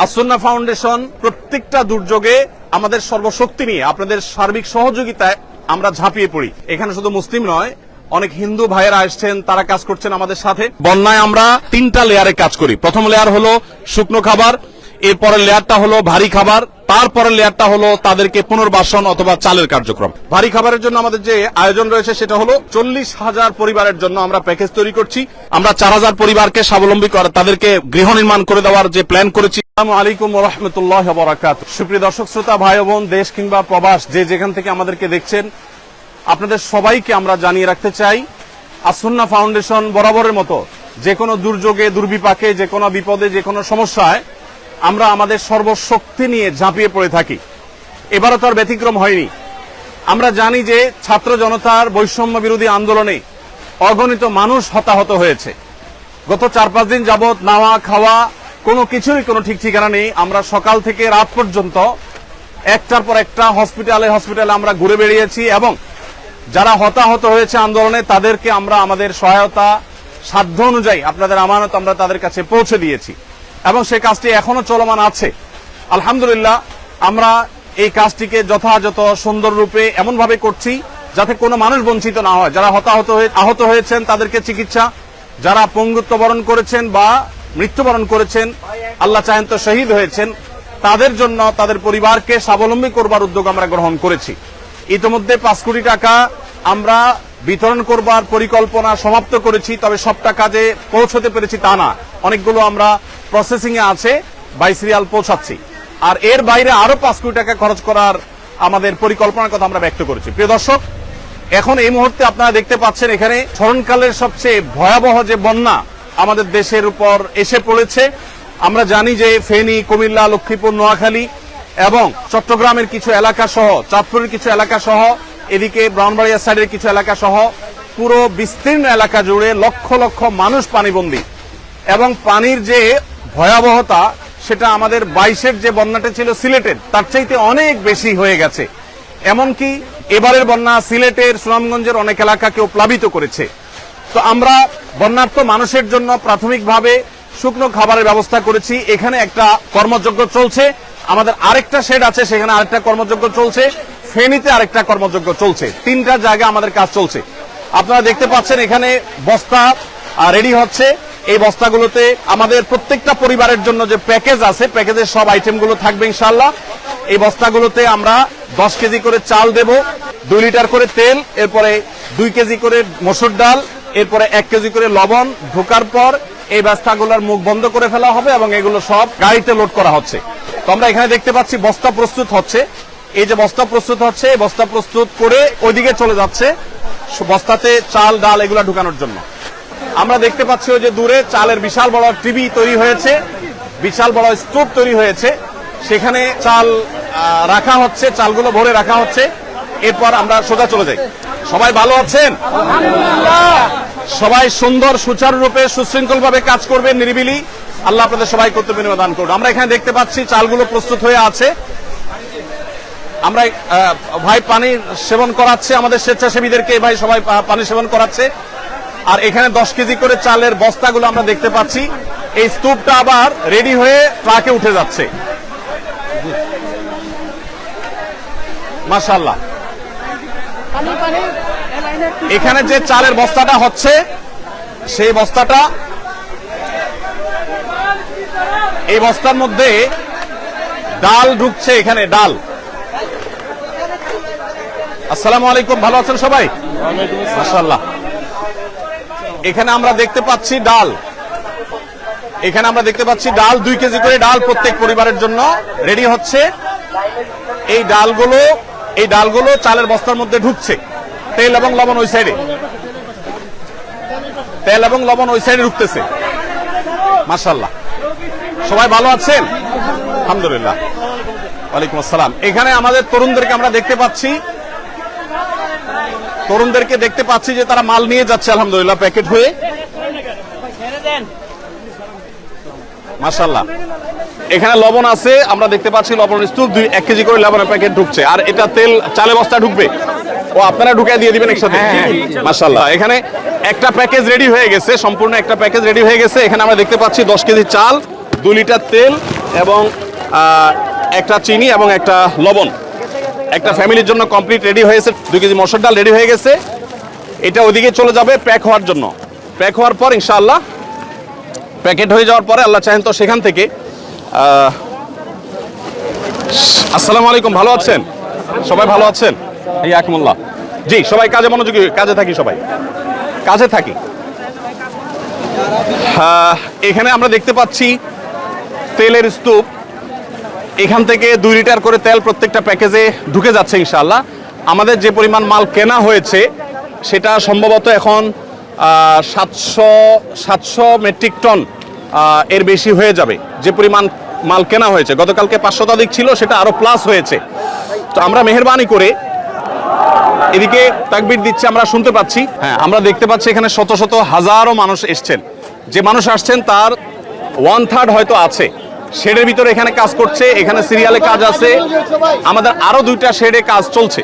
As-Sunnah foundation প্রত্যেকটা দুর্যোগে আমাদের সর্বশক্তি নিয়ে আপনাদের সার্বিক সহযোগিতায় আমরা ঝাঁপিয়ে পড়ি। এখানে শুধু মুসলিম নয়, অনেক হিন্দু ভাইয়েরা আসছেন, তারা কাজ করছেন আমাদের সাথে। বন্যায় আমরা 3টা লেয়ারে কাজ করি। প্রথম লেয়ার হলো শুকনো খাবার, এরপরের লেয়ারটা হলো ভারী খাবার, তারপরের লেয়ারটা হলো তাদেরকে পুনর্বাসন অথবা চালের কার্যক্রম। ভারী খাবারের জন্য আমাদের যে আয়োজন রয়েছে সেটা হলো 40,000 পরিবারের জন্য আমরা প্যাকেজ তৈরি করছি। আমরা 4,000 পরিবারকে স্বাবলম্বী করে তাদেরকে গৃহ নির্মাণ করে দেওয়ার যে প্ল্যান করেছি। আসসালামু আলাইকুম ওয়া রাহমাতুল্লাহি ওয়া বারাকাতুহু। সুপ্রিয় দর্শক শ্রোতা ভাই বোন, দেশ কিংবা প্রবাস যে যেখান থেকে আমাদেরকে দেখছেন, আপনাদের সবাইকে আমরা জানিয়ে রাখতে চাই, আসুন্নাহ ফাউন্ডেশন বরাবরের মতো যে কোনো দুর্যোগে, দুর্বিপাকে, যে কোনো বিপদে, যে কোনো সমস্যায় আমরা আমাদের সর্বশক্তি নিয়ে ঝাঁপিয়ে পড়ে থাকি। এবারও তার ব্যতিক্রম হয়নি। আমরা জানি যে ছাত্র জনতার বৈষম্য বিরোধী আন্দোলনে অগণিত মানুষ হতাহত হয়েছে। গত 4-5 দিন যাবৎ নাওয়া খাওয়া কোনো কিছুরই কোনো ঠিক ঠিকানা নেই। আমরা সকাল থেকে রাত পর্যন্ত একটার পর একটা হসপিটালে আমরা ঘুরে বেরিয়েছি এবং যারা হতাহত হয়েছে আন্দোলনে তাদেরকে আমরা আমাদের সহায়তা সাধ্য অনুযায়ী আপনাদের আমানত আমরা তাদের কাছে পৌঁছে দিয়েছি এবং সেই কাজটি এখনো চলমান আছে। আলহামদুলিল্লাহ, আমরা এই কাজটিকে যথাযথ সুন্দর রূপে এমন ভাবে করছি যাতে কোনো মানুষ বঞ্চিত না হয়। যারা আহত হয়েছেন তাদেরকে চিকিৎসা, যারা পঙ্গুত্ব বরণ করেছেন বা মৃত্যুবরণ করেছেন, আল্লাহ চাহেন তো শহীদ হয়েছেন, তাদের জন্য তাদের পরিবারকে স্বাবলম্বী করবার উদ্যোগ আমরা গ্রহণ করেছি। ইতিমধ্যে 5 কোটি টাকা আমরা বিতরণ করবার পরিকল্পনা সমাপ্ত করেছি। তবে সব টাকা যে পৌঁছতে পেরেছি তা না, অনেকগুলো আমরা প্রসেসিং এ আছে, 22 রিয়াল পৌঁছাচ্ছি। আর এর বাইরে আরো 5 কোটি টাকা খরচ করার আমাদের পরিকল্পনার কথা আমরা ব্যক্ত করেছি। প্রিয় দর্শক, এখন এই মুহূর্তে আপনারা দেখতে পাচ্ছেন এখানে স্মরণকালের সবচেয়ে ভয়াবহ যে বন্যা আমাদের দেশের উপর এসে পড়েছে। আমরা জানি যে ফেনী, কুমিল্লা, লক্ষ্মীপুর, নোয়াখালী এবং চট্টগ্রামের কিছু এলাকা সহ, চাঁদপুরের কিছু এলাকা সহ, এদিকে ব্রাহ্মণবাড়িয়া সাইডের কিছু এলাকা সহ পুরো বিস্তীর্ণ এলাকা জুড়ে লক্ষ লক্ষ মানুষ পানিবন্দী এবং পানির যে ভয়াবহতা সেটা আমাদের 22-এর যে বন্যাটা ছিল সিলেটের তার চাইতে অনেক বেশি হয়ে গেছে। এমনকি এবারের বন্যা সিলেটের, সুনামগঞ্জের অনেক এলাকাকেও প্লাবিত করেছে। তো আমরা বন্যার্ত মানুষের জন্য প্রাথমিকভাবে শুকনো খাবারের ব্যবস্থা করেছি। এখানে একটা কর্মযজ্ঞ চলছে, আমাদের আরেকটা শেড আছে, সেখানে আরেকটা কর্মযজ্ঞ চলছে, ফেনীতে আরেকটা কর্মযজ্ঞ চলছে। 3টা জায়গায় আমাদের কাজ চলছে। আপনারা দেখতে পাচ্ছেন এখানে বস্তা রেডি হচ্ছে। এই বস্তাগুলোতে আমাদের প্রত্যেকটা পরিবারের জন্য যে প্যাকেজ আছে, প্যাকেজের সব আইটেমগুলো থাকবে ইনশাআল্লাহ। এই বস্তাগুলোতে আমরা 10 কেজি করে চাল দেব, 2 লিটার করে তেল, এরপরে 2 কেজি করে মসুর ডাল, এরপরে 1 কেজি করে লবণ। ঢোকার পর এই বস্তাগুলোর মুখ বন্ধ করে ফেলা হবে এবং এগুলো সব গাড়িতে লোড করা হচ্ছে। তো আমরা এখানে দেখতে পাচ্ছি বস্তা প্রস্তুত হচ্ছে। এই যে বস্তা প্রস্তুত হচ্ছে, এই বস্তা প্রস্তুত করে ওইদিকে চলে যাচ্ছে বস্তাতে চাল, ডাল এগুলো ঢুকানোর জন্য। আমরা দেখতে পাচ্ছি ওই যে দূরে চালের বিশাল বড় টিভি তৈরি হয়েছে, বিশাল বড় স্টোভ তৈরি হয়েছে, সেখানে চাল রাখা হচ্ছে, চালগুলো ভরে রাখা হচ্ছে। এরপর আমরা সোজা চলে যাই। সবাই ভালো আছেন? সবাই সুন্দর সুচারুরূপে সুশৃঙ্খল ভাবে কাজ করবেন, নিরিবিলি। আল্লাহ আপনাদের সবাই কর্তব্য দান করুন। আমরা এখানে দেখতে পাচ্ছি চালগুলো প্রস্তুত হয়ে আছে। আমরা ভাই পানি সেবন করাচ্ছে আমাদের স্বেচ্ছাসেবীদেরকে, ভাই সবাই পানি সেবন করাচ্ছে। আর এখানে 10 কেজি করে চালের বস্তাগুলো আমরা দেখতে পাচ্ছি। এই স্তূপটা আবার রেডি হয়ে ট্রাকে উঠে যাচ্ছে। মাশাআল্লাহ। এখানে যে চালের বস্তাটা হচ্ছে, সেই বস্তাটা, এই বস্তার মধ্যে ডাল ঢুকছে। এখানে ডাল। আসসালামু আলাইকুম, ভালো আছেন সবাই? মাশাআল্লাহ। এখানে আমরা দেখতে পাচ্ছি ডাল, এখানে আমরা দেখতে পাচ্ছি ডাল, 2 কেজি করে ডাল প্রত্যেক পরিবারের জন্য রেডি হচ্ছে। এই ডালগুলো চালের বস্তার মধ্যে ঢুকছে। তেল এবং লবণ ওই সাইডে, তেল এবং লবণ ওই সাইডে ঢুকতেছে। মাশাআল্লাহ। সবাই ভালো আছেন? আলহামদুলিল্লাহ। ওয়ালাইকুম আসসালাম। এখানে আমাদের তরুণদেরকে আমরা দেখতে পাচ্ছি যে তারা মাল নিয়ে যাচ্ছে আলহামদুলিল্লাহ প্যাকেট হয়ে। মাশাআল্লাহ। এখানে লবণ আছে, আমরা দেখতে পাচ্ছি লবণ স্তূপ, 1 কেজি করে লবণের প্যাকেট ঢুকছে। আর এটা তেল চালে বস্তা ঢুকবে, ও আপনারা ঢুকিয়ে দিয়ে দিবেন একসাথে। মাশাআল্লাহ। এখানে একটা প্যাকেজ রেডি হয়ে গেছে, সম্পূর্ণ একটা প্যাকেজ রেডি হয়ে গেছে। এখানে আমরা দেখতে পাচ্ছি 10 কেজি চাল, 2 লিটার তেল, এবং একটা চিনি এবং একটা লবণ, একটা ফ্যামিলির জন্য কমপ্লিট রেডি হয়েছে। 2 কেজি মসুর ডাল রেডি হয়ে গেছে, এটা ওইদিকে চলে যাবে প্যাক হওয়ার জন্য। প্যাক হওয়ার পর ইনশাআল্লাহ প্যাকেট হয়ে যাওয়ার পরে আল্লাহ চাহেন তো সেখান থেকে আসসালামু আলাইকুম, ভালো আছেন সবাই? ভালো আছেন? এই আকমুল্লাহ, জি সবাই কাজে মনোযোগী, কাজে থাকি, সবাই কাজে থাকি। এখানে আমরা দেখতে পাচ্ছি তেলের স্তূপ, এখান থেকে 2 লিটার করে তেল প্রত্যেকটা প্যাকেজে ঢুকে যাচ্ছে ইনশাআল্লাহ। আমাদের যে পরিমাণ মাল কেনা হয়েছে সেটা সম্ভবত এখন 700 মেট্রিক টন এর বেশি হয়ে যাবে। যে পরিমাণ মাল কেনা হয়েছে, গতকালকে 500 শতাধিক ছিল, সেটা আরো প্লাস হয়েছে। তো আমরা মেহেরবানি করে এদিকে তাকবীর দিচ্ছে, আমরা শুনতে পাচ্ছি। হ্যাঁ, আমরা দেখতে পাচ্ছি এখানে শত শত হাজারো মানুষ এসছেন। যে মানুষ আসছেন তার 1/3 হয়তো আছে শেডের ভিতরে, এখানে কাজ করছে, এখানে সিরিয়ালে কাজ আছে। আমাদের আরো 2টা শেডে কাজ চলছে।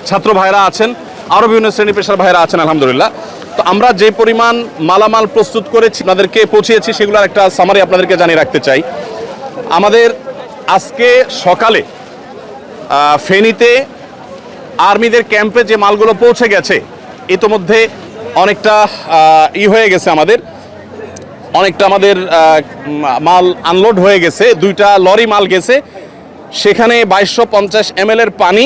ছাত্র ভাইরা আছেন, আরো বিভিন্ন শ্রেণী পেশার ভাইরা আছেন আলহামদুলিল্লাহ। তো আমরা যে পরিমাণ মালামাল প্রস্তুত করেছি, আপনাদেরকে পৌঁছিয়েছি, সেগুলোর একটা সামারি আপনাদেরকে জানিয়ে রাখতে চাই। আমাদের আজকে সকালে ফেনীতে আর্মিদের ক্যাম্পে যে মালগুলো পৌঁছে গেছে, ইতোমধ্যে অনেকটা হয়ে গেছে, অনেকটা আমাদের মাল আনলোড হয়ে গেছে। 2টা লরি মাল গেছে, সেখানে 2250 ml এর পানি,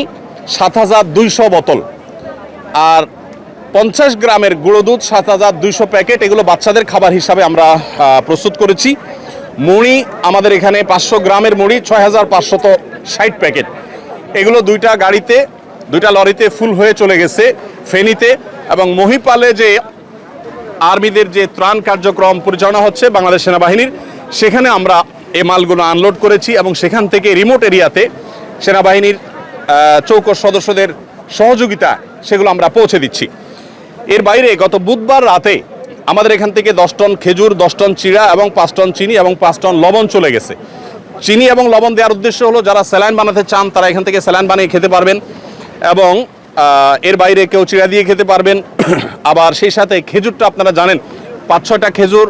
7200 বোতল, আর 50 গ্রামের গুঁড়ো দুধ 7200 প্যাকেট, এগুলো বাচ্চাদের খাবার হিসাবে আমরা প্রস্তুত করেছি। মুড়ি আমাদের এখানে 500 গ্রামের মুড়ি 6560 প্যাকেট, এগুলো 2টা গাড়িতে, 2টা লরিতে ফুল হয়ে চলে গেছে ফেনীতে। এবং মহিপালে যে আর্মিদের যে ত্রাণ কার্যক্রম পরিচালনা হচ্ছে বাংলাদেশ সেনাবাহিনীর, সেখানে আমরা এই মালগুলো আনলোড করেছি এবং সেখান থেকে রিমোট এরিয়াতে সেনাবাহিনীর চৌকস সদস্যদের সহযোগিতা সেগুলো আমরা পৌঁছে দিচ্ছি। এর বাইরে গত বুধবার রাতে আমাদের এখান থেকে 10 টন খেজুর, 10 টন চিড়া এবং 5 টন চিনি এবং 5 টন লবণ চলে গেছে। চিনি এবং লবণ দেওয়ার উদ্দেশ্য হলো যারা স্যালাইন বানাতে চান তারা এখান থেকে স্যালাইন বানিয়ে খেতে পারবেন, এবং এর বাইরে কেউ চিড়া দিয়ে খেতে পারবেন। আবার সেই সাথে খেজুরটা আপনারা জানেন 5-6টা খেজুর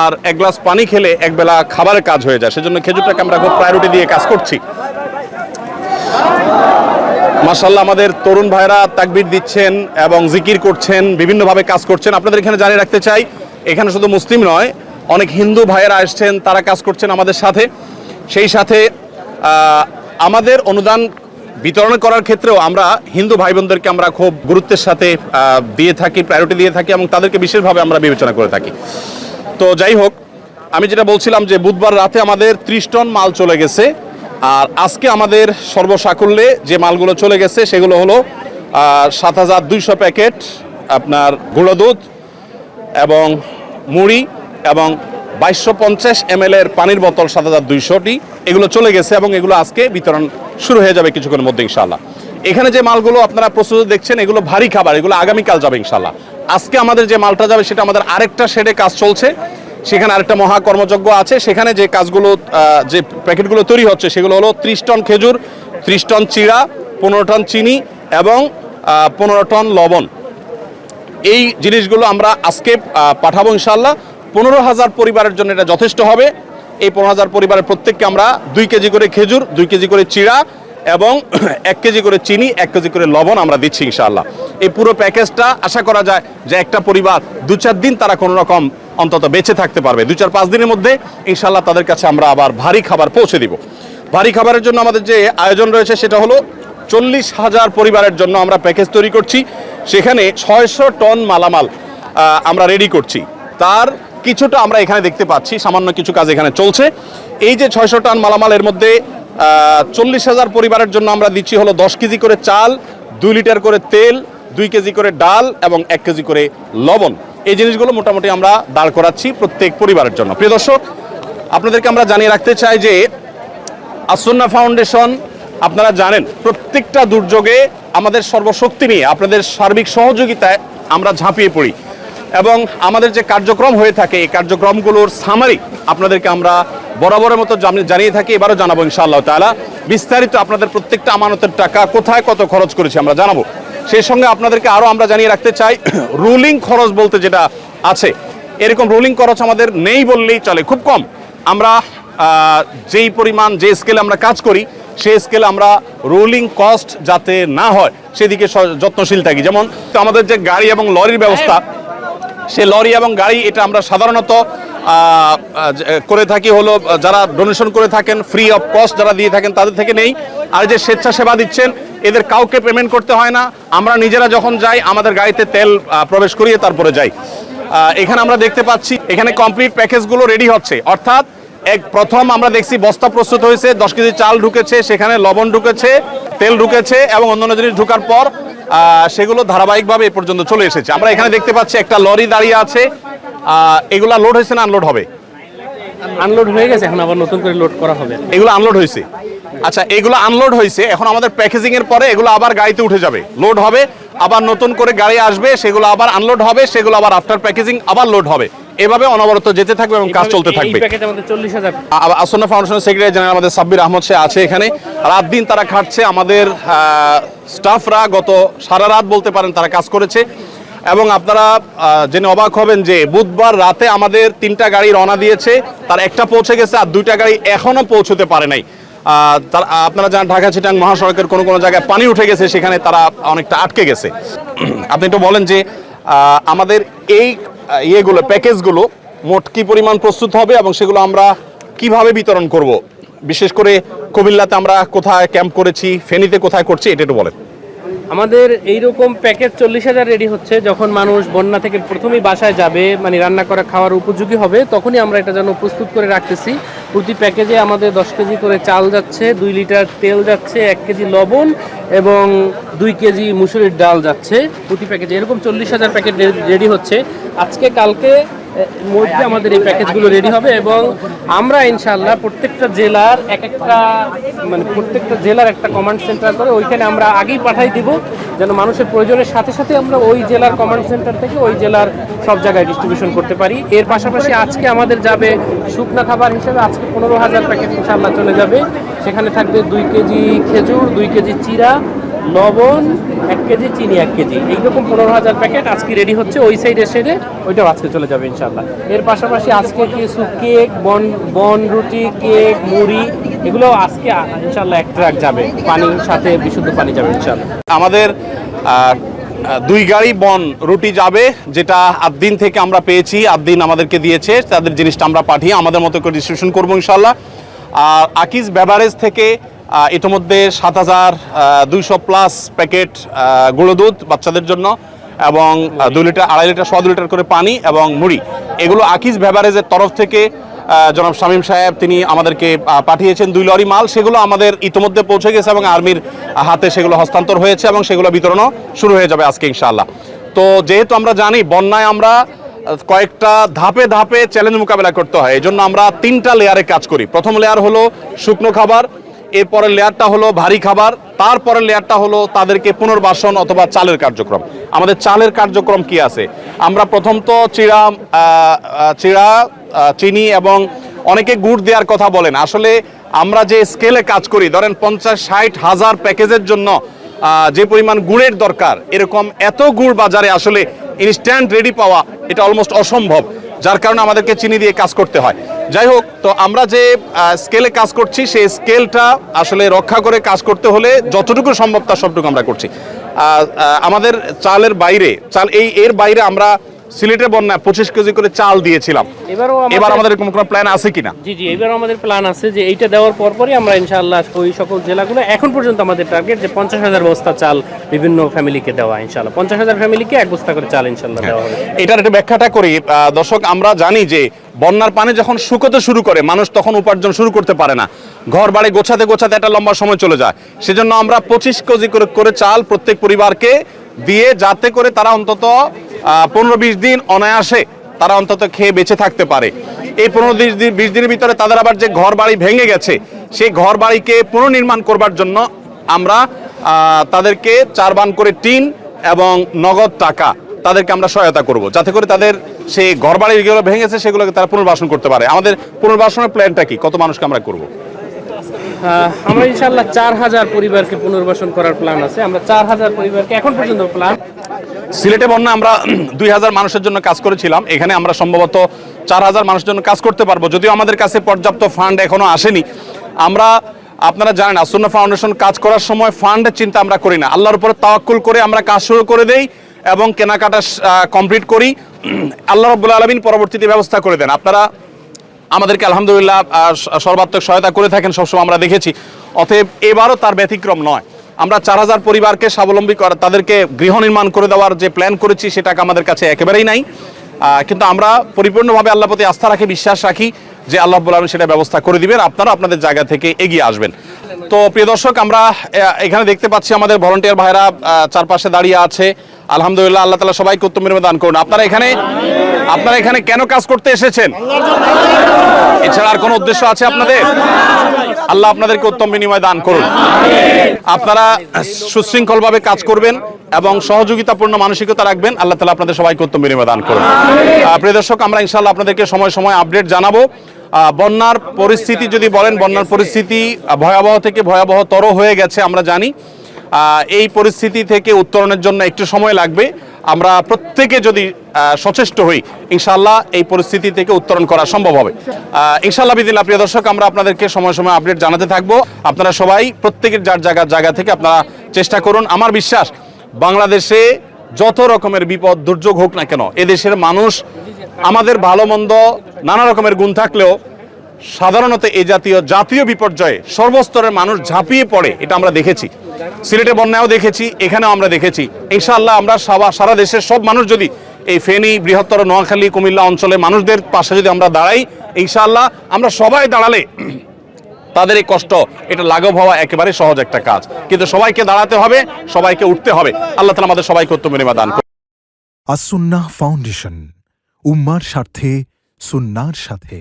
আর 1 গ্লাস পানি খেলে একবেলা খাবারের কাজ হয়ে যায়, সেজন্য খেজুরটাকে আমরা খুব প্রায়োরিটি দিয়ে কাজ করছি। মাশাআল্লাহ, আমাদের তরুণ ভাইরা তাকবীর দিচ্ছেন এবং জিকির করছেন, বিভিন্নভাবে কাজ করছেন। আপনাদের এখানে জানিয়ে রাখতে চাই, এখানে শুধু মুসলিম নয়, অনেক হিন্দু ভাইয়েরা আসছেন, তারা কাজ করছেন আমাদের সাথে। সেই সাথে আমাদের অনুদান বিতরণ করার ক্ষেত্রেও আমরা হিন্দু ভাই বোনদেরকে আমরা খুব গুরুত্বের সাথে দিয়ে থাকি, প্রায়োরিটি দিয়ে থাকি, এবং তাদেরকে বিশেষভাবে আমরা বিবেচনা করে থাকি। তো যাই হোক, আমি যেটা বলছিলাম যে বুধবার রাতে আমাদের 30 টন মাল চলে গেছে, আর আজকে আমাদের সর্বসাকুল্যে যে মালগুলো চলে গেছে সেগুলো হলো 7200 প্যাকেট আপনার গুঁড়ো দুধ এবং মুড়ি এবং 2250 ml এর পানির বোতল 7200টি, এগুলো চলে গেছে এবং এগুলো আজকে বিতরণ শুরু হয়ে যাবে কিছুক্ষণের মধ্যে ইনশাআল্লাহ। এখানে যে মালগুলো আপনারা প্রস্তুত দেখছেন এগুলো ভারী খাবার, এগুলো আগামীকাল যাবে ইনশাআল্লাহ। আজকে আমাদের যে মালটা যাবে সেটা আমাদের আরেকটা শেডে কাজ চলছে, সেখানে আরেকটা মহা কর্মযজ্ঞ আছে। সেখানে যে কাজগুলো, যে প্যাকেটগুলো তৈরি হচ্ছে সেগুলো হলো 30 টন খেজুর, 30 টন চিড়া, 15 টন চিনি এবং 15 টন লবণ। এই জিনিসগুলো আমরা আজকে পাঠাবো ইনশাআল্লাহ। 15,000 পরিবারের জন্য এটা যথেষ্ট হবে। এই 15,000 পরিবারের প্রত্যেককে আমরা 2 কেজি করে খেজুর, 2 কেজি করে চিড়া এবং 1 কেজি করে চিনি, 1 কেজি করে লবণ আমরা দিচ্ছি ইনশাআল্লাহ। এই পুরো প্যাকেজটা আশা করা যায় যে একটা পরিবার 2-4 দিন তারা কোনো রকম অন্তত বেঁচে থাকতে পারবে। 2-4-5 দিনের মধ্যে ইনশাআল্লাহ তাদের কাছে আমরা আবার ভারী খাবার পৌঁছে দিব। ভারী খাবারের জন্য আমাদের যে আয়োজন রয়েছে সেটা হলো 40,000 পরিবারের জন্য আমরা প্যাকেজ তৈরি করছি। সেখানে 600 টন মালামাল আমরা রেডি করছি। তার কিছুটা আমরা এখানে দেখতে পাচ্ছি, সামান্য কিছু কাজ এখানে চলছে। এই যে 600 টন মালামালের মধ্যে 40,000 পরিবারের জন্য আমরা দিচ্ছি হলো 10 কেজি করে চাল, 2 লিটার করে তেল, 2 কেজি করে ডাল এবং 1 কেজি করে লবণ। এই জিনিসগুলো মোটামুটি আমরা দাঁড় করাচ্ছি প্রত্যেক পরিবারের জন্য। প্রিয় দর্শক, আপনাদেরকে আমরা জানিয়ে রাখতে চাই যে আসুন্নাহ ফাউন্ডেশন, আপনারা জানেন প্রত্যেকটা দুর্যোগে আমাদের সর্বশক্তি নিয়ে আপনাদের সার্বিক সহযোগিতায় আমরা ঝাঁপিয়ে পড়ি, এবং আমাদের যে কার্যক্রম হয়ে থাকে এই কার্যক্রমগুলোর সামারি আপনাদেরকে আমরা বরাবরের মতো জানিয়ে থাকি, এবারও জানাবো ইনশাআল্লাহ তাআলা। বিস্তারিত আপনাদের প্রত্যেকটা আমানতের টাকা কোথায় কত খরচ করেছি আমরা জানাবো। সেই সঙ্গে আপনাদেরকে আরও আমরা জানিয়ে রাখতে চাই, রুলিং খরচ বলতে যেটা আছে, এরকম রুলিং খরচ আমাদের নেই বললেই চলে, খুব কম। আমরা যেই পরিমাণ যে স্কেলে আমরা কাজ করি সেই স্কেলে আমরা রোলিং কস্ট যাতে না হয় সেদিকে যত্নশীল থাকি। যেমন আমাদের যে গাড়ি এবং লরির ব্যবস্থা, সে লরি এবং গাড়ি এটা আমরা সাধারণত করে থাকি হলো যারা ডোনেশন করে থাকেন, ফ্রি অফ কস্ট যারা দিয়ে থাকেন তাদের থেকে নেই। আর যে স্বেচ্ছাসেবা দিচ্ছেন এদের কাউকে পেমেন্ট করতে হয় না, আমরা নিজেরা যখন যাই আমাদের গাড়িতে তেল প্রবেশ করিয়ে তারপরে যাই। এখানে আমরা দেখতে পাচ্ছি এখানে কমপ্লিট প্যাকেজগুলো রেডি হচ্ছে, অর্থাৎ প্রথম আমরা দেখছি বস্তা প্রস্তুত হয়েছে, 10 কেজি চাল ঢুকেছে, সেখানে লবণ ঢুকেছে, তেল ঢুকেছে এবং অন্যান্য জিনিস ঢোকার পর সেগুলো ধারাবাহিকভাবে এ পর্যন্ত চলে এসেছে। আমরা এখানে দেখতে পাচ্ছি একটা লরি দাঁড়িয়ে আছে, এগুলা লোড হয়েছে না আনলোড হবে? আনলোড হয়ে গেছে, এখন আবার নতুন করে লোড করা হবে। এগুলো আনলোড হয়েছে, আচ্ছা এগুলো আনলোড হয়েছে, এখন আমাদের প্যাকেজিং এর পরে এগুলো আবার গাড়িতে উঠে যাবে, লোড হবে, আবার নতুন করে গাড়ি আসবে, সেগুলো আবার আনলোড হবে, সেগুলো আবার আফটার প্যাকেজিং আবার লোড হবে, এভাবে অনবরত যেতে থাকবে এবং কাজ চলতে থাকবে। এই প্যাকেজ আমাদের 40,000। আসন্না ফাউন্ডেশনের সেক্রেটারি জেনারেল আমাদের সাব্বির আহমদ সে আছে এখানে, রাত দিন তারা খাটছে, আমাদের স্টাফরা গত সারা রাত বলতে পারেন তারা কাজ করেছে। এবং আপনারা জেনে অবাক হবেন যে বুধবার রাতে আমাদের 3টা গাড়ি রওনা দিয়েছে, তার একটা পৌঁছে গেছে আর 2টা গাড়ি এখনো পৌঁছতে পারে নাই। আপনারা জানেন ঢাকা চিটাং মহাসড়কের কোনো কোনো জায়গায় পানি উঠে গেছে, সেখানে তারা অনেকটা আটকে গেছে। আপনি একটু বলেন যে আমাদের এই ইয়েগুলো প্যাকেজগুলো মোট কি পরিমাণ প্রস্তুত হবে এবং সেগুলো আমরা কিভাবে বিতরণ করব, বিশেষ করে কুমিল্লাতে আমরা কোথায় ক্যাম্প করেছি, ফেনীতে কোথায় করছি, এটা একটু বলেন। আমাদের এইরকম প্যাকেজ 40,000 রেডি হচ্ছে, যখন মানুষ বন্যা থেকে প্রথমেই বাসায় যাবে, মানে রান্না করে খাওয়ার উপযোগী হবে, তখনই আমরা এটা যেন প্রস্তুত করে রাখতেছি। প্রতি প্যাকেজে আমাদের 10 কেজি করে চাল যাচ্ছে, 2 লিটার তেল যাচ্ছে, 1 কেজি লবণ এবং 2 কেজি মুসুরির ডাল যাচ্ছে প্রতি প্যাকেজে। এরকম 40,000 প্যাকেট রেডি হচ্ছে। আজকে কালকে মধ্যে আমাদের এই প্যাকেজগুলো রেডি হবে এবং আমরা ইনশাআল্লাহ প্রত্যেকটা জেলার প্রত্যেকটা জেলার একটা কমান্ড সেন্টার করে ওইখানে আমরা আগেই পাঠাই দিব, যেন মানুষের প্রয়োজনের সাথে সাথে আমরা ওই জেলার কমান্ড সেন্টার থেকে ওই জেলার সব জায়গায় ডিস্ট্রিবিউশন করতে পারি। এর পাশাপাশি আজকে আমাদের যাবে শুকনা খাবার হিসেবে, আজকে 15,000 প্যাকেট ইনশাআল্লাহ চলে যাবে। সেখানে থাকবে 2 কেজি খেজুর, 2 কেজি চিরা, লবণ, 1 কেজি চিনি, 1 কেজি, এইরকম 15,000 প্যাকেট আজকে রেডি হচ্ছে। ওই সাইডে সেরে ওইটাও আজকে চলে যাবে ইনশাআল্লাহ। এর পাশাপাশি আজকে কিছু কেক, বন রুটি, কেক, মুড়ি, এগুলো আজকে ইনশাআল্লাহ 1 ট্রাক যাবে, পানির সাথে বিশুদ্ধ পানি যাবে ইনশাআল্লাহ। আমাদের 2 গাড়ি বন রুটি যাবে, যেটা আদিন থেকে আমরা পেয়েছি, আদিন আমাদেরকে দিয়েছে, তাদের জিনিসটা আমরা পাঠিয়ে আমাদের মতো করে ডিস্ট্রিবিউশন করবো ইনশাআল্লাহ। আর আকিজ বেভারেজ থেকে ইতিমধ্যে 7,200+ প্যাকেট গুঁড়ো দুধ বাচ্চাদের জন্য এবং 2 লিটার, 2.5 লিটার, 2.25 লিটার করে পানি এবং মুড়ি, এগুলো আকিজ বেভারেজের তরফ থেকে জনাব শামীম সাহেব তিনি আমাদেরকে পাঠিয়েছেন 2 লরি মাল, সেগুলো আমাদের ইতিমধ্যে পৌঁছে গেছে এবং আর্মির হাতে সেগুলো হস্তান্তর হয়েছে এবং সেগুলো বিতরণও শুরু হয়ে যাবে আজকে ইনশাআল্লাহ। তো যেহেতু আমরা জানি বন্যায় আমরা কয়েকটা ধাপে ধাপে চ্যালেঞ্জ মোকাবেলা করতে হয়, এই জন্য আমরা 3টা লেয়ারে কাজ করি। প্রথম লেয়ার হলো শুকনো খাবার, এরপরের লেয়ারটা হলো ভারী খাবার, তারপরের লেয়ারটা হলো তাদেরকে পুনর্বাসন অথবা চালের কার্যক্রম। আমাদের চালের কার্যক্রম কি আছে, আমরা প্রথম তো চিড়া, চিনি এবং অনেকে গুড় দেওয়ার কথা বলেন, আসলে আমরা যে স্কেলে কাজ করি, ধরেন 50-60 হাজার প্যাকেজের জন্য যে পরিমাণ গুড়ের দরকার, এরকম এত গুড় বাজারে আসলে ইনস্ট্যান্ট রেডি পাওয়া এটা অলমোস্ট অসম্ভব, যার কারণে আমাদেরকে চিনি দিয়ে কাজ করতে হয়। যাই হোক, তো আমরা যে স্কেলে কাজ করছি সেই স্কেলটা আসলে রক্ষা করে কাজ করতে হলে যতটুকু সম্ভব তার সবটুকু আমরা করছি। আমাদের চালের বাইরে এর বাইরে আমরা সিলেটের বন্যায় 25 কেজি করে চাল দিয়েছিলাম। এবার আমাদের কোনো প্ল্যান আছে কিনা? জি, এবারও আমাদের প্ল্যান আছে যে এইটা দেওয়ার পরপরই আমরা ইনশাআল্লাহ ওই সকল জেলাগুলো, এখন পর্যন্ত আমাদের টার্গেট যে 50,000 বস্তা চাল বিভিন্ন ফ্যামিলিকে দেওয়া ইনশাআল্লাহ। 50,000 ফ্যামিলিকে 1 বস্তা করে চাল ইনশাআল্লাহ দেওয়া হবে। এটার একটা ব্যাখ্যাটা করি দর্শক, আমরা জানি যে বন্যার পানি যখন শুকোতে শুরু করে মানুষ তখন উপার্জন শুরু করতে পারে না, ঘর বাড়ি গোছাতে গোছাতে একটা লম্বা সময় চলে যায়। সেজন্য আমরা 25 কেজি করে চাল প্রত্যেক পরিবারকে দিয়ে, যাতে করে তারা অন্তত 15-20 দিন অনায়াসে তারা অন্তত খেয়ে বেঁচে থাকতে পারে। এই 15-20 দিনের ভিতরে তাদের আবার যে ঘর বাড়ি ভেঙে গেছে সেই ঘর বাড়িকে পুনর্নির্মাণ করবার জন্য আমরা তাদেরকে 4 বান করে টিন এবং নগদ টাকা তাদেরকে আমরা সহায়তা করব, যাতে করে তাদের সেই ঘর বাড়ি যেগুলো ভেঙেছে সেগুলোকে তারা পুনর্বাসন করতে পারে। আমাদের পুনর্বাসনের প্ল্যানটা কি, কত মানুষকে আমরা করব? আমরা ইনশাআল্লাহ 4,000 পরিবারকে পুনর্বাসন করার প্ল্যান আছে। আমরা 4,000 পরিবারকে এখন পর্যন্ত প্ল্যান সিলেটে বন্যা আমরা 2000 মানুষের জন্য কাজ করেছিলাম, এখানে আমরা সম্ভবত 4000 মানুষের জন্য কাজ করতে পারবো, যদিও আমাদের কাছে পর্যাপ্ত ফান্ড এখনো আসেনি। আমরা, আপনারা জানেন, আসুন্নাহ ফাউন্ডেশন কাজ করার সময় ফান্ডের চিন্তা আমরা করি না, আল্লাহর উপরে তাওয়াক্কুল করে আমরা কাজ শুরু করে দেই এবং কেনাকাটা কমপ্লিট করি। আল্লাহ রাব্বুল আলামিন পরবর্তীতে ব্যবস্থা করে দেন। আপনারা আমাদেরকে আলহামদুলিল্লাহ সর্বাত্মক সহায়তা করে থাকেন, সবসময় আমরা দেখেছি। অতএব এবারও তার ব্যতিক্রম নয়। আমরা 4000 পরিবারকে স্বাবলম্বী করা, তাদেরকে গৃহ নির্মাণ করে দেওয়ার যে প্ল্যান করেছি সেটা আমাদের কাছে একেবারেই নাই, কিন্তু আমরা পরিপূর্ণভাবে আল্লাহর প্রতি আস্থা রাখি, বিশ্বাস রাখি যে আল্লাহ রাব্বুল আলামিন সেটা ব্যবস্থা করে দিবেন, আপনারা আপনাদের জায়গা থেকে এগিয়ে আসবেন। তো প্রিয় দর্শক, আমরা এখানে দেখতে পাচ্ছি আমাদের ভলান্টিয়ার ভাইরা চারপাশে দাঁড়িয়ে আছে। আলহামদুলিল্লাহ, আল্লাহ তাআলা সবাইকে উত্তম বিনিময় দান করুন। আপনারা এখানে কেন কাজ করতে এসেছেন? এছাড়া আর কোনো উদ্দেশ্য আছে আপনাদের? আল্লাহ আপনাদেরকে উত্তম বিনিময় দান করুন। আপনারা সুশৃঙ্খলভাবে কাজ করবেন এবং সহযোগিতাপূর্ণ মানসিকতা রাখবেন। আল্লাহ তাআলা আপনাদের সবাইকে উত্তম বিনিময় দান করুন। প্রিয় দর্শক, আমরা ইনশাআল্লাহ আপনাদেরকে সময় সময় আপডেট জানাবো। বন্যার পরিস্থিতি যদি বলেন, বন্যার পরিস্থিতি ভয়াবহ থেকে ভয়াবহতর হয়ে গেছে আমরা জানি। এই পরিস্থিতি থেকে উত্তরণের জন্য একটু সময় লাগবে। আমরা প্রত্যেকে যদি সচেষ্ট হই, ইনশাআল্লাহ এই পরিস্থিতি থেকে উত্তরণ করা সম্ভব হবে ইনশাআল্লাহ বিদিল্লাহ। প্রিয় দর্শক, আমরা আপনাদেরকে সময় সময় আপডেট জানাতে থাকবো। আপনারা সবাই প্রত্যেকের যার জায়গা থেকে আপনারা চেষ্টা করুন। আমার বিশ্বাস, বাংলাদেশে যত রকমের বিপদ দুর্যোগ হোক না কেন, এদেশের মানুষ, আমাদের ভালো মন্দ নানা রকমের গুণ থাকলেও সাধারণত এই জাতীয় বিপর্যয়ে সর্বস্তরের মানুষ ঝাঁপিয়ে পড়ে, এটা আমরা দেখেছি। সিলেটে বন্যায়ও দেখেছি, এখানেও আমরা দেখেছি। ইনশাআল্লাহ আমরা সারা দেশের সব মানুষ যদি এই ফেনী, বৃহত্তর নোয়াখালী, কুমিল্লা অঞ্চলে মানুষদের পাশে যদি আমরা দাঁড়াই, ইনশাআল্লাহ আমরা সবাই দাঁড়ালে তাদের এই কষ্ট এটা লাঘব হওয়া একেবারে সহজ একটা কাজ। কিন্তু সবাইকে দাঁড়াতে হবে, সবাইকে উঠতে হবে। আল্লাহ তাআলা আমাদের সবাইকে উত্তম বিনিময় দান করুন। আসুন্নাহ ফাউন্ডেশন, উম্মার স্বার্থে সুন্নাহর সাথে।